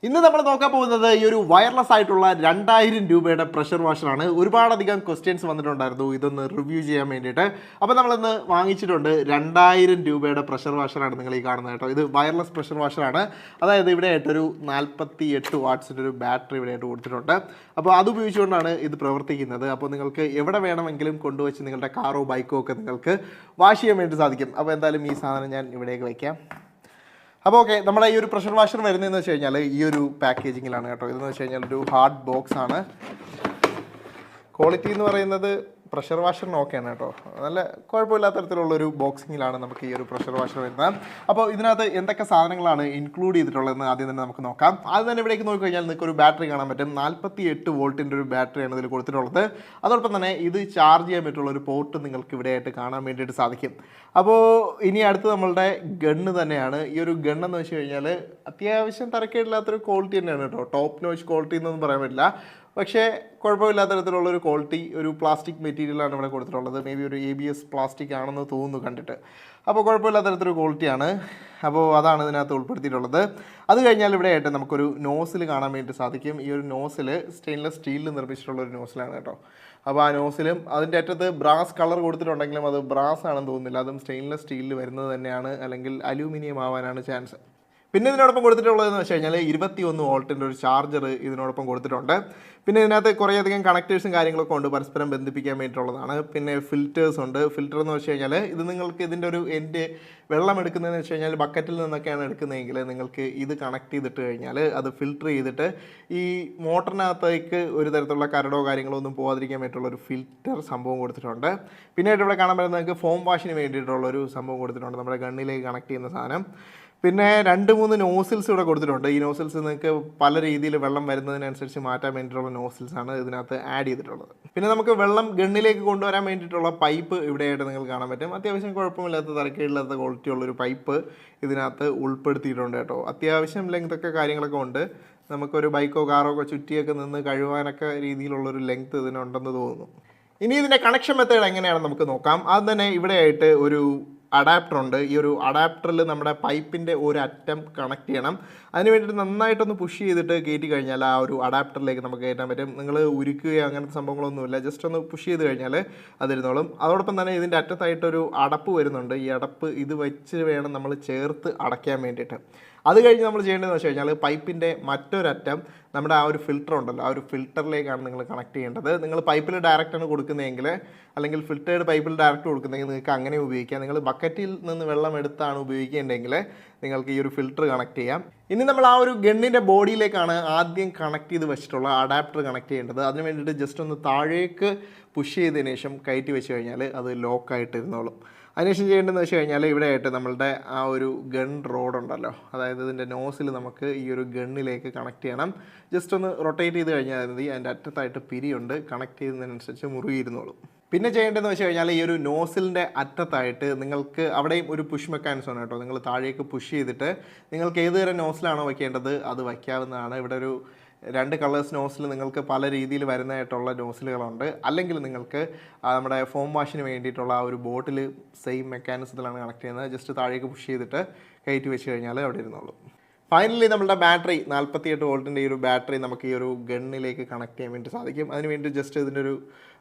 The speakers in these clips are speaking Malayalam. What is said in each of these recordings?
ഇന്ന് നമ്മൾ നോക്കാൻ പോകുന്നത് ഈ ഒരു വയർലെസ് ആയിട്ടുള്ള 2000 രൂപയുടെ പ്രഷർ വാഷറാണ്. ഒരുപാടധികം ക്വസ്റ്റ്യൻസ് വന്നിട്ടുണ്ടായിരുന്നു ഇതൊന്ന് റിവ്യൂ ചെയ്യാൻ വേണ്ടിയിട്ട്. അപ്പോൾ നമ്മളിന്ന് വാങ്ങിച്ചിട്ടുണ്ട് 2000 രൂപയുടെ പ്രഷർ വാഷറാണ് നിങ്ങൾ ഈ കാണുന്നത് കേട്ടോ. ഇത് വയർലെസ് പ്രഷർ വാഷറാണ്. അതായത് ഇവിടെ ആയിട്ടൊരു 48 വാട്ട്സിൻ്റെ ഒരു ബാറ്ററി ഇവിടെ ആയിട്ട് കൊടുത്തിട്ടുണ്ട്. അപ്പോൾ അത് ഉപയോഗിച്ചുകൊണ്ടാണ് ഇത് പ്രവർത്തിക്കുന്നത്. അപ്പോൾ നിങ്ങൾക്ക് എവിടെ വേണമെങ്കിലും കൊണ്ടുവച്ച് നിങ്ങളുടെ കാറോ ബൈക്കോ ഒക്കെ നിങ്ങൾക്ക് വാഷ് ചെയ്യാൻ വേണ്ടി സാധിക്കും. അപ്പോൾ എന്തായാലും ഈ സാധനം ഞാൻ ഇവിടേക്ക് വയ്ക്കാം. അപ്പോൾ ഓക്കെ, നമ്മുടെ ഈ ഒരു പ്രഷർ വാഷർ വരുന്നതെന്ന് വെച്ച് കഴിഞ്ഞാൽ ഈ ഒരു പാക്കേജിങ്ങിലാണ് കേട്ടോ. ഇതെന്ന് വെച്ച് കഴിഞ്ഞാൽ ഒരു ഹാർഡ് ബോക്സ് ആണ്. ക്വാളിറ്റി എന്ന് പറയുന്നത് പ്രഷർ വാഷറിന് ഓക്കെയാണ് കേട്ടോ. നല്ല കുഴപ്പമില്ലാത്ത തരത്തിലുള്ളൊരു ബോക്സിങ്ങിലാണ് നമുക്ക് ഈ ഒരു പ്രഷർ വാഷർ വരുന്നത്. അപ്പോൾ ഇതിനകത്ത് എന്തൊക്കെ സാധനങ്ങളാണ് ഇൻക്ലൂഡ് ചെയ്തിട്ടുള്ളതെന്ന് ആദ്യം തന്നെ നമുക്ക് നോക്കാം. ആദ്യം തന്നെ ഇവിടേക്ക് നോക്കി കഴിഞ്ഞാൽ നിങ്ങൾക്ക് ഒരു ബാറ്ററി കാണാൻ പറ്റും. 48 വോൾട്ടിൻ്റെ ഒരു ബാറ്ററിയാണ് ഇതിൽ കൊടുത്തിട്ടുള്ളത്. അതോടൊപ്പം തന്നെ ഇത് ചാർജ് ചെയ്യാൻ പറ്റുള്ള ഒരു പോർട്ട് നിങ്ങൾക്ക് ഇവിടെയായിട്ട് കാണാൻ വേണ്ടിയിട്ട് സാധിക്കും. അപ്പോൾ ഇനി അടുത്ത് നമ്മളുടെ ഗണ്ണ് തന്നെയാണ്. ഈ ഒരു ഗണ്ണെന്ന് വെച്ച് കഴിഞ്ഞാൽ അത്യാവശ്യം തരക്കേടില്ലാത്തൊരു ക്വാളിറ്റി തന്നെയാണ് കേട്ടോ. ടോപ്പ് നോച്ച് ക്വാളിറ്റി എന്നൊന്നും പറയാൻ പറ്റില്ല, പക്ഷേ കുഴപ്പമില്ലാത്ത തരത്തിലുള്ളൊരു ക്വാളിറ്റി. ഒരു പ്ലാസ്റ്റിക് മെറ്റീരിയലാണ് ഇവിടെ കൊടുത്തിട്ടുള്ളത്. മേ ബി ഒരു ABS പ്ലാസ്റ്റിക് ആണെന്ന് തോന്നുന്നു കണ്ടിട്ട്. അപ്പോൾ കുഴപ്പമില്ലാത്ത തരത്തിലൊരു ക്വാളിറ്റിയാണ്. അപ്പോൾ അതാണ് ഇതിനകത്ത് ഉൾപ്പെടുത്തിയിട്ടുള്ളത്. അത് കഴിഞ്ഞാൽ ഇവിടെ ആയിട്ട് നമുക്കൊരു നോസിൽ കാണാൻ വേണ്ടി സാധിക്കും. ഈ ഒരു നോസിൽ സ്റ്റെയിൻലെസ് സ്റ്റീലിൽ നിർമ്മിച്ചിട്ടുള്ളൊരു നോസിലാണ് കേട്ടോ. അപ്പോൾ ആ നോസിലും അതിൻ്റെ അറ്റത്ത് ബ്രാസ് കളർ കൊടുത്തിട്ടുണ്ടെങ്കിലും അത് ബ്രാസ് ആണെന്ന് തോന്നുന്നില്ല. അതും സ്റ്റെയിൻലെസ് സ്റ്റീലിൽ വരുന്നത് തന്നെയാണ്, അല്ലെങ്കിൽ അലൂമിനിയം ആവാനാണ് ചാൻസ്. പിന്നെ ഇതിനോടൊപ്പം കൊടുത്തിട്ടുള്ളതെന്ന് വെച്ച് കഴിഞ്ഞാൽ 21 വോൾട്ടിൻ്റെ ഒരു ചാർജർ ഇതിനോടൊപ്പം കൊടുത്തിട്ടുണ്ട്. പിന്നെ ഇതിനകത്ത് കുറേയധികം കണക്റ്റേഴ്സും കാര്യങ്ങളൊക്കെ ഉണ്ട്, പരസ്പരം ബന്ധിപ്പിക്കാൻ വേണ്ടിയിട്ടുള്ളതാണ്. പിന്നെ ഫിൽറ്റേഴ്സ് ഉണ്ട്. ഫിൽറ്റർ എന്ന് വെച്ച് കഴിഞ്ഞാൽ ഇത് നിങ്ങൾക്ക് ഇതിൻ്റെ ഒരു എൻഡ് വെള്ളം എടുക്കുന്നതെന്ന് വെച്ച് കഴിഞ്ഞാൽ ബക്കറ്റിൽ നിന്നൊക്കെയാണ് എടുക്കുന്നതെങ്കിൽ നിങ്ങൾക്ക് ഇത് കണക്ട് ചെയ്തിട്ട് കഴിഞ്ഞാൽ അത് ഫിൽറ്റർ ചെയ്തിട്ട് ഈ മോട്ടറിനകത്തേക്ക് ഒരു തരത്തിലുള്ള കരടോ കാര്യങ്ങളോ ഒന്നും പോകാതിരിക്കാൻ വേണ്ടിയിട്ടുള്ള ഒരു ഫിൽറ്റർ സംഭവം കൊടുത്തിട്ടുണ്ട്. പിന്നീട് ഇവിടെ കാണാൻ പറ്റുന്നത് നിങ്ങൾക്ക് ഫോം വാഷിന് വേണ്ടിയിട്ടുള്ളൊരു സംഭവം കൊടുത്തിട്ടുണ്ട്, നമ്മുടെ ഗണ്ണിലേക്ക് കണക്ട് ചെയ്യുന്ന സാധനം. പിന്നെ 2-3 നോസിൽസ് ഇവിടെ കൊടുത്തിട്ടുണ്ട്. ഈ നോസിൽസ് നിങ്ങൾക്ക് പല രീതിയിൽ വെള്ളം വരുന്നതിനനുസരിച്ച് മാറ്റാൻ വേണ്ടിയിട്ടുള്ള നോസിൽസാണ് ഇതിനകത്ത് ആഡ് ചെയ്തിട്ടുള്ളത്. പിന്നെ നമുക്ക് വെള്ളം ഗണ്ണിലേക്ക് കൊണ്ടുവരാൻ വേണ്ടിയിട്ടുള്ള പൈപ്പ് ഇവിടെയായിട്ട് നിങ്ങൾക്ക് കാണാൻ പറ്റും. അത്യാവശ്യം കുഴപ്പമില്ലാത്ത തരക്കേടില്ലാത്ത ക്വാളിറ്റി ഉള്ളൊരു പൈപ്പ് ഇതിനകത്ത് ഉൾപ്പെടുത്തിയിട്ടുണ്ട് കേട്ടോ. അത്യാവശ്യം ലെങ്തൊക്കെ കാര്യങ്ങളൊക്കെ ഉണ്ട്. നമുക്കൊരു ബൈക്കോ കാറോ ഒക്കെ ചുറ്റിയൊക്കെ നിന്ന് കഴുകാനൊക്കെ രീതിയിലുള്ളൊരു ലെങ്ത് ഇതിനുണ്ടെന്ന് തോന്നുന്നു. ഇനി ഇതിൻ്റെ കണക്ഷൻ മെത്തേഡ് എങ്ങനെയാണെന്ന് നമുക്ക് നോക്കാം. അത് തന്നെ ഇവിടെയായിട്ട് ഒരു അഡാപ്റ്റർ ഉണ്ട്. ഈ ഒരു അഡാപ്റ്ററിൽ നമ്മുടെ പൈപ്പിൻ്റെ ഒരു അറ്റം കണക്ട് ചെയ്യണം. അതിന് വേണ്ടിയിട്ട് നന്നായിട്ടൊന്ന് പുഷ് ചെയ്തിട്ട് കയറ്റി കഴിഞ്ഞാൽ ആ ഒരു അഡാപ്റ്ററിലേക്ക് നമുക്ക് കയറ്റാൻ പറ്റും. നിങ്ങൾ ഉരുക്കുകയോ അങ്ങനത്തെ സംഭവങ്ങളൊന്നുമില്ല, ജസ്റ്റ് ഒന്ന് പുഷ് ചെയ്ത് കഴിഞ്ഞാൽ അതിരുന്നോളും. അതോടൊപ്പം തന്നെ ഇതിൻ്റെ അറ്റത്തായിട്ടൊരു അടപ്പ് വരുന്നുണ്ട്. ഈ അടപ്പ് ഇത് വെച്ച് വേണം നമ്മൾ ചേർത്ത് അടയ്ക്കാൻ വേണ്ടിയിട്ട്. അത് കഴിഞ്ഞ് നമ്മൾ ചെയ്യേണ്ടതെന്ന് വെച്ച് കഴിഞ്ഞാൽ പൈപ്പിൻ്റെ മറ്റൊരറ്റം നമ്മുടെ ആ ഒരു ഫിൽറ്റർ ഉണ്ടല്ലോ, ആ ഒരു ഫിൽറ്ററിലേക്കാണ് നിങ്ങൾ കണക്ട് ചെയ്യേണ്ടത്. നിങ്ങൾ പൈപ്പിൽ ഡയറക്റ്റാണ് കൊടുക്കുന്നതെങ്കിൽ, അല്ലെങ്കിൽ ഫിൽറ്റേർഡ് പൈപ്പിൽ ഡയറക്റ്റ് കൊടുക്കുന്നതെങ്കിൽ നിങ്ങൾക്ക് അങ്ങനെ ഉപയോഗിക്കാം. നിങ്ങൾ ബക്കറ്റിൽ നിന്ന് വെള്ളം എടുത്താണ് ഉപയോഗിക്കേണ്ടതെങ്കിൽ നിങ്ങൾക്ക് ഈ ഒരു ഫിൽറ്റർ കണക്ട് ചെയ്യാം. ഇനി നമ്മൾ ആ ഒരു ഗണ്ണിൻ്റെ ബോഡിയിലേക്കാണ് ആദ്യം കണക്ട് ചെയ്ത് വെച്ചിട്ടുള്ള അഡാപ്റ്റർ കണക്ട് ചെയ്യേണ്ടത്. അതിന് വേണ്ടിയിട്ട് ജസ്റ്റ് ഒന്ന് താഴേക്ക് പുഷ് ചെയ്തതിന് ശേഷം കയറ്റി വെച്ച് കഴിഞ്ഞാൽ അത് ലോക്കായിട്ട് ഇരുന്നോളും. അതിനുശേഷം ചെയ്യേണ്ടതെന്ന് വെച്ച് കഴിഞ്ഞാൽ ഇവിടെ ആയിട്ട് നമ്മളുടെ ആ ഒരു ഗൺ റോഡ് ഉണ്ടല്ലോ, അതായത് ഇതിൻ്റെ നോസിൽ നമുക്ക് ഈ ഒരു ഗണ്ണിലേക്ക് കണക്ട് ചെയ്യണം. ജസ്റ്റ് ഒന്ന് റൊട്ടേറ്റ് ചെയ്ത് കഴിഞ്ഞാൽ മതി. അതിൻ്റെ അറ്റത്തായിട്ട് പിരിയുണ്ട്, കണക്ട് ചെയ്യുന്നതിനനുസരിച്ച് മുറുകിയിരുന്നോളും. പിന്നെ ചെയ്യേണ്ടതെന്ന് വെച്ച് കഴിഞ്ഞാൽ ഈ ഒരു നോസിലിൻ്റെ അറ്റത്തായിട്ട് നിങ്ങൾക്ക് അവിടെയും ഒരു പുഷ് മെക്കാനിസം ആണ് കേട്ടോ. നിങ്ങൾ താഴേക്ക് പുഷ് ചെയ്തിട്ട് നിങ്ങൾക്ക് ഏത് തരം നോസിലാണോ വയ്ക്കേണ്ടത് അത് വയ്ക്കാവുന്നതാണ്. ഇവിടെ ഒരു 2 കളേഴ്സ് നോസിൽ നിങ്ങൾക്ക് പല രീതിയിൽ വരുന്നതായിട്ടുള്ള നോസിലുകളുണ്ട്. അല്ലെങ്കിൽ നിങ്ങൾക്ക് നമ്മുടെ ഫോം വാഷിന് വേണ്ടിയിട്ടുള്ള ആ ഒരു ബോട്ടിൽ സെയിം മെക്കാനിസത്തിലാണ് കണക്ട് ചെയ്യുന്നത്. ജസ്റ്റ് താഴേക്ക് പുഷ് ചെയ്തിട്ട് കയറ്റി വെച്ച് കഴിഞ്ഞാൽ അവിടെ ഇരുന്നോളൂ. ഫൈനലി നമ്മളുടെ ബാറ്ററി 48 വോൾട്ടിൻ്റെ ഈ ഒരു ബാറ്ററി നമുക്ക് ഈ ഒരു ഗണ്ണിലേക്ക് കണക്ട് ചെയ്യാൻ വേണ്ടി സാധിക്കും. അതിന് വേണ്ടി ജസ്റ്റ് ഇതിൻ്റെ ഒരു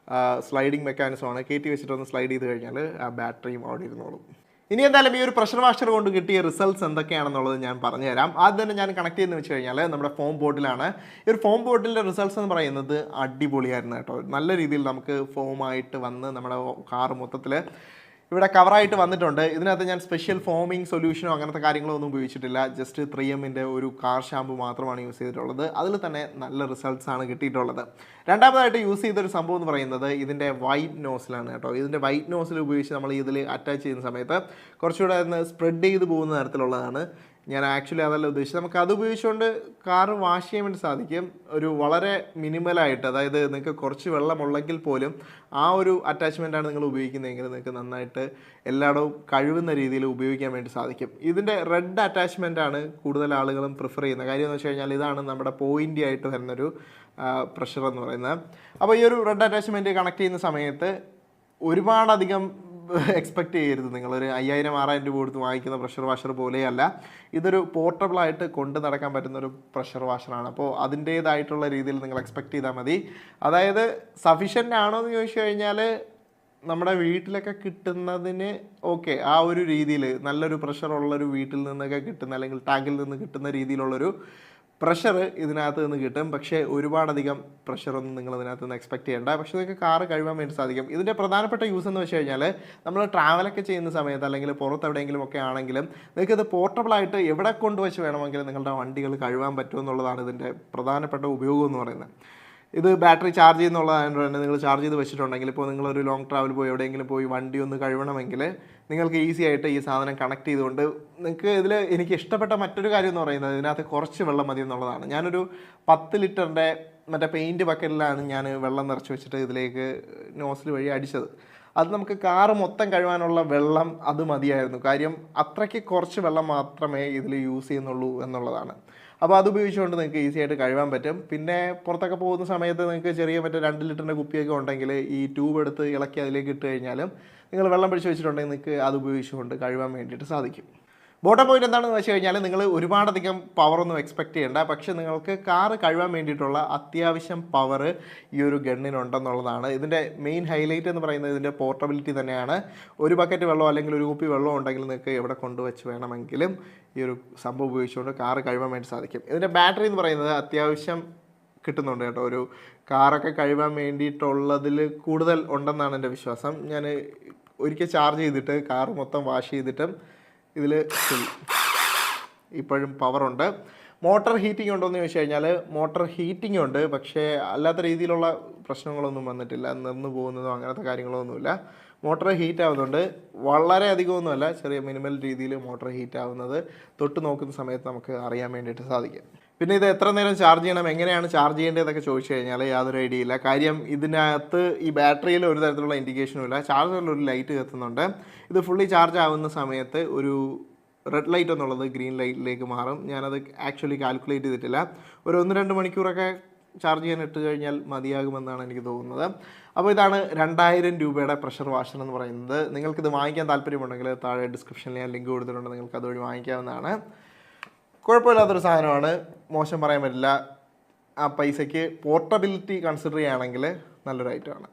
സ്ലൈഡിങ് മെക്കാനിസമാണ്. കയറ്റി വെച്ചിട്ടൊന്ന് സ്ലൈഡ് ചെയ്ത് കഴിഞ്ഞാൽ ആ ബാറ്ററിയും അവിടെ ഇരുന്നോളും. ഇനി എന്തായാലും ഈ ഒരു പ്രഷർ വാഷർ കൊണ്ട് കിട്ടിയ റിസൾട്ട്സ് എന്തൊക്കെയാണെന്നുള്ളത് ഞാൻ പറഞ്ഞുതരാം. ആദ്യം തന്നെ ഞാൻ കണക്ട് ചെയ്യുന്നത് വെച്ച് കഴിഞ്ഞാൽ നമ്മുടെ ഫോം ബോട്ടിലാണ്. ഈ ഒരു ഫോം ബോട്ടിൻ്റെ റിസൾട്ട്സ് എന്ന് പറയുന്നത് അടിപൊളിയായിരുന്നു കേട്ടോ. നല്ല രീതിയിൽ നമുക്ക് ഫോമായിട്ട് വന്ന് നമ്മുടെ കാറ് മൊത്തത്തിൽ ഇവിടെ കവറായിട്ട് വന്നിട്ടുണ്ട്. ഇതിനകത്ത് ഞാൻ സ്പെഷ്യൽ ഫോമിങ് സൊല്യൂഷനോ അങ്ങനത്തെ കാര്യങ്ങളോ ഒന്നും ഉപയോഗിച്ചിട്ടില്ല. ജസ്റ്റ് 3Mൻ്റെ ഒരു കാർ ഷാമ്പു മാത്രമാണ് യൂസ് ചെയ്തിട്ടുള്ളത്. അതിൽ തന്നെ നല്ല റിസൾട്ട്സ് ആണ് കിട്ടിയിട്ടുള്ളത്. രണ്ടാമതായിട്ട് യൂസ് ചെയ്തൊരു സംഭവം എന്ന് പറയുന്നത് ഇതിൻ്റെ വൈറ്റ് നോസിലാണ് കേട്ടോ. ഇതിൻ്റെ വൈറ്റ് നോസിൽ ഉപയോഗിച്ച് നമ്മൾ ഇതിൽ അറ്റാച്ച് ചെയ്യുന്ന സമയത്ത് കുറച്ചുകൂടെ ഒന്ന് സ്പ്രെഡ് ചെയ്ത് പോകുന്ന തരത്തിലുള്ളതാണ്. ഞാൻ ആക്ച്വലി അതല്ല ഉദ്ദേശിച്ചത്. നമുക്ക് അത് ഉപയോഗിച്ചുകൊണ്ട് കാറ് വാഷ് ചെയ്യാൻ വേണ്ടി സാധിക്കും. ഒരു വളരെ മിനിമലായിട്ട്, അതായത് നിങ്ങൾക്ക് കുറച്ച് വെള്ളമുള്ളെങ്കിൽ പോലും ആ ഒരു അറ്റാച്ച്മെൻറ്റാണ് നിങ്ങൾ ഉപയോഗിക്കുന്നതെങ്കിൽ നിങ്ങൾക്ക് നന്നായിട്ട് എല്ലായിടവും കഴുകുന്ന രീതിയിൽ ഉപയോഗിക്കാൻ വേണ്ടി സാധിക്കും. ഇതിൻ്റെ റെഡ് അറ്റാച്ച്മെൻറ്റാണ് കൂടുതൽ ആളുകളും പ്രിഫർ ചെയ്യുന്നത്. കാര്യം എന്ന് വെച്ച് കഴിഞ്ഞാൽ ഇതാണ് നമ്മുടെ പോയിൻ്റി ആയിട്ട് വരുന്നൊരു പ്രഷർ എന്ന് പറയുന്നത്. അപ്പോൾ ഈ ഒരു റെഡ് അറ്റാച്ച്മെൻറ്റ് കണക്ട് ചെയ്യുന്ന സമയത്ത് ഒരുപാടധികം എക്സ്പെക്റ്റ് ചെയ്യരുത്. നിങ്ങളൊരു 5000-6000 രൂപ കൊടുത്ത് വാങ്ങിക്കുന്ന പ്രഷർ വാഷർ പോലെയല്ല. ഇതൊരു പോർട്ടബിളായിട്ട് കൊണ്ട് നടക്കാൻ പറ്റുന്ന ഒരു പ്രഷർ വാഷറാണ്. അപ്പോൾ അതിൻ്റേതായിട്ടുള്ള രീതിയിൽ നിങ്ങൾ എക്സ്പെക്റ്റ് ചെയ്താൽ മതി. അതായത് സഫീഷ്യൻ്റ് ആണോ എന്ന് ചോദിച്ചു കഴിഞ്ഞാൽ നമ്മുടെ വീട്ടിലൊക്കെ കിട്ടുന്നതിന് ഓക്കെ, ആ ഒരു രീതിയിൽ നല്ലൊരു പ്രഷറുള്ളൊരു വീട്ടിൽ നിന്നൊക്കെ കിട്ടുന്ന അല്ലെങ്കിൽ ടാങ്കിൽ നിന്ന് കിട്ടുന്ന രീതിയിലുള്ളൊരു പ്രഷർ ഇതിനകത്ത് നിന്ന് കിട്ടും. പക്ഷേ ഒരുപാടധികം പ്രഷറൊന്നും നിങ്ങൾ ഇതിനകത്ത് നിന്ന് എക്സ്പെക്ട് ചെയ്യേണ്ട. പക്ഷേ നിങ്ങൾക്ക് കാറ് കഴുകാൻ വേണ്ടി സാധിക്കും. ഇതിൻ്റെ പ്രധാനപ്പെട്ട യൂസ് എന്ന് വെച്ച് കഴിഞ്ഞാൽ നമ്മൾ ട്രാവലൊക്കെ ചെയ്യുന്ന സമയത്ത് അല്ലെങ്കിൽ പുറത്ത് എവിടെയെങ്കിലും ഒക്കെ ആണെങ്കിലും നിങ്ങൾക്കിത് പോർട്ടബിളായിട്ട് എവിടെ കൊണ്ടുവച്ച് വേണമെങ്കിലും നിങ്ങളുടെ വണ്ടികൾ കഴുകാൻ പറ്റുമെന്നുള്ളതാണ് ഇതിൻ്റെ പ്രധാനപ്പെട്ട ഉപയോഗം എന്ന് പറയുന്നത്. ഇത് ബാറ്ററി ചാർജ് ചെയ്യുന്നുള്ളതായതുകൊണ്ട് തന്നെ നിങ്ങൾ ചാർജ് ചെയ്ത് വെച്ചിട്ടുണ്ടെങ്കിൽ ഇപ്പോൾ നിങ്ങളൊരു ലോങ് ട്രാവൽ പോയി എവിടെയെങ്കിലും പോയി വണ്ടി ഒന്ന് കഴുകണമെങ്കിൽ നിങ്ങൾക്ക് ഈസി ആയിട്ട് ഈ സാധനം കണക്ട് ചെയ്തുകൊണ്ട് നിങ്ങൾക്ക് ഇതിൽ എനിക്ക് ഇഷ്ടപ്പെട്ട മറ്റൊരു കാര്യം എന്ന് പറയുന്നത് ഇതിനകത്ത് കുറച്ച് വെള്ളം മതി എന്നുള്ളതാണ്. ഞാനൊരു 10 ലിറ്ററിൻ്റെ മറ്റേ പെയിൻറ്റ് ബക്കറ്റിലാണ് ഞാൻ വെള്ളം നിറച്ച് വെച്ചിട്ട് ഇതിലേക്ക് നോസിൽ വഴി അടിച്ചത്. അത് നമുക്ക് കാറ് മൊത്തം കഴുകാനുള്ള വെള്ളം അത് മതിയായിരുന്നു. കാര്യം അത്രയ്ക്ക് കുറച്ച് വെള്ളം മാത്രമേ ഇതിൽ യൂസ് ചെയ്യുന്നുള്ളൂ എന്നുള്ളതാണ്. അപ്പോൾ അത് ഉപയോഗിച്ചുകൊണ്ട് നിങ്ങൾക്ക് ഈസി ആയിട്ട് കഴുകാൻ പറ്റും. പിന്നെ പുറത്തൊക്കെ പോകുന്ന സമയത്ത് നിങ്ങൾക്ക് ചെറിയ മറ്റേ 2 ലിറ്ററിൻ്റെ കുപ്പിയൊക്കെ ഉണ്ടെങ്കിൽ ഈ ട്യൂബ് എടുത്ത് ഇളക്കി അതിലേക്ക് ഇട്ട് കഴിഞ്ഞാലും നിങ്ങൾ വെള്ളം പിടിച്ച് വെച്ചിട്ടുണ്ടെങ്കിൽ നിങ്ങൾക്ക് അത് ഉപയോഗിച്ചുകൊണ്ട് കഴുകാൻ വേണ്ടിയിട്ട് സാധിക്കും. ബോട്ടം പോയിന്റ് എന്താണെന്ന് വെച്ച് കഴിഞ്ഞാൽ നിങ്ങൾ ഒരുപാടധികം പവറൊന്നും എക്സ്പെക്ട് ചെയ്യേണ്ട. പക്ഷേ നിങ്ങൾക്ക് കാറ് കഴുകാൻ വേണ്ടിയിട്ടുള്ള അത്യാവശ്യം പവർ ഈ ഒരു ഗണ്ണിനുണ്ടെന്നുള്ളതാണ്. ഇതിൻ്റെ മെയിൻ ഹൈലൈറ്റ് എന്ന് പറയുന്നത് ഇതിൻ്റെ പോർട്ടബിലിറ്റി തന്നെയാണ്. ഒരു ബക്കറ്റ് വെള്ളമോ അല്ലെങ്കിൽ ഒരു കുപ്പി വെള്ളമോ ഉണ്ടെങ്കിൽ നിങ്ങൾക്ക് എവിടെ കൊണ്ടുവച്ച് വേണമെങ്കിലും ഈ ഒരു സംഭവം ഉപയോഗിച്ചുകൊണ്ട് കാറ് കഴുകാൻ വേണ്ടി സാധിക്കും. ഇതിൻ്റെ ബാറ്ററി എന്ന് പറയുന്നത് അത്യാവശ്യം കിട്ടുന്നുണ്ട് കേട്ടോ. ഒരു കാറൊക്കെ കഴുകാൻ വേണ്ടിയിട്ടുള്ളതിൽ കൂടുതൽ ഉണ്ടെന്നാണ് എൻ്റെ വിശ്വാസം. ഞാൻ ഒരിക്കൽ ചാർജ് ചെയ്തിട്ട് കാറ് മൊത്തം വാഷ് ചെയ്തിട്ടും ഇതിൽ ഇപ്പോഴും പവറുണ്ട്. മോട്ടർ ഹീറ്റിംഗ് ഉണ്ടോ എന്ന് ചോദിച്ചു കഴിഞ്ഞാൽ മോട്ടർ ഹീറ്റിംഗ് ഉണ്ട്. പക്ഷേ അല്ലാത്ത രീതിയിലുള്ള പ്രശ്നങ്ങളൊന്നും വന്നിട്ടില്ല. നിന്ന് പോകുന്നതോ അങ്ങനത്തെ കാര്യങ്ങളൊന്നുമില്ല. മോട്ടർ ഹീറ്റ് ആവുന്നുണ്ട്. വളരെ അധികമൊന്നുമല്ല, ചെറിയ മിനിമൽ രീതിയിൽ മോട്ടർ ഹീറ്റ് ആവുന്നത് തൊട്ട് നോക്കുന്ന സമയത്ത് നമുക്ക് അറിയാൻ വേണ്ടിയിട്ട് സാധിക്കും. പിന്നെ ഇത് എത്ര നേരം ചാർജ് ചെയ്യണം, എങ്ങനെയാണ് ചാർജ് ചെയ്യേണ്ടതെന്നൊക്കെ ചോദിച്ചു കഴിഞ്ഞാൽ യാതൊരു ഐഡിയ ഇല്ല. കാര്യം ഇതിനകത്ത് ഈ ബാറ്ററിയിൽ ഒരു തരത്തിലുള്ള ഇൻഡിക്കേഷനും ഇല്ല. ചാർജറിൽ ഒരു ലൈറ്റ് കത്തുന്നുണ്ട്. ഇത് ഫുള്ളി ചാർജ് ആവുന്ന സമയത്ത് ഒരു റെഡ് ലൈറ്റ് എന്നുള്ളത് ഗ്രീൻ ലൈറ്റിലേക്ക് മാറും. ഞാനത് ആക്ച്വലി കാൽക്കുലേറ്റ് ചെയ്തിട്ടില്ല. ഒരു 1-2 മണിക്കൂറൊക്കെ ചാർജ് ചെയ്യാൻ ഇട്ട് കഴിഞ്ഞാൽ മതിയാകുമെന്നാണ് എനിക്ക് തോന്നുന്നത്. അപ്പോൾ ഇതാണ് 2000 രൂപയുടെ പ്രഷർ വാഷർ എന്ന് പറയുന്നത്. നിങ്ങൾക്കിത് വാങ്ങിക്കാൻ താല്പര്യമുണ്ടെങ്കിൽ താഴെ ഡിസ്ക്രിപ്ഷനിൽ ഞാൻ ലിങ്ക് കൊടുത്തിട്ടുണ്ട്. നിങ്ങൾക്ക് അതുവഴി വാങ്ങിക്കാവുന്നതാണ്. കുഴപ്പമില്ലാത്തൊരു സാധനമാണ്, മോശം പറയാൻ പറ്റില്ല. ആ പൈസയ്ക്ക് പോർട്ടബിലിറ്റി കൺസിഡർ ചെയ്യുകയാണെങ്കിൽ നല്ലൊരു ഐറ്റമാണ്.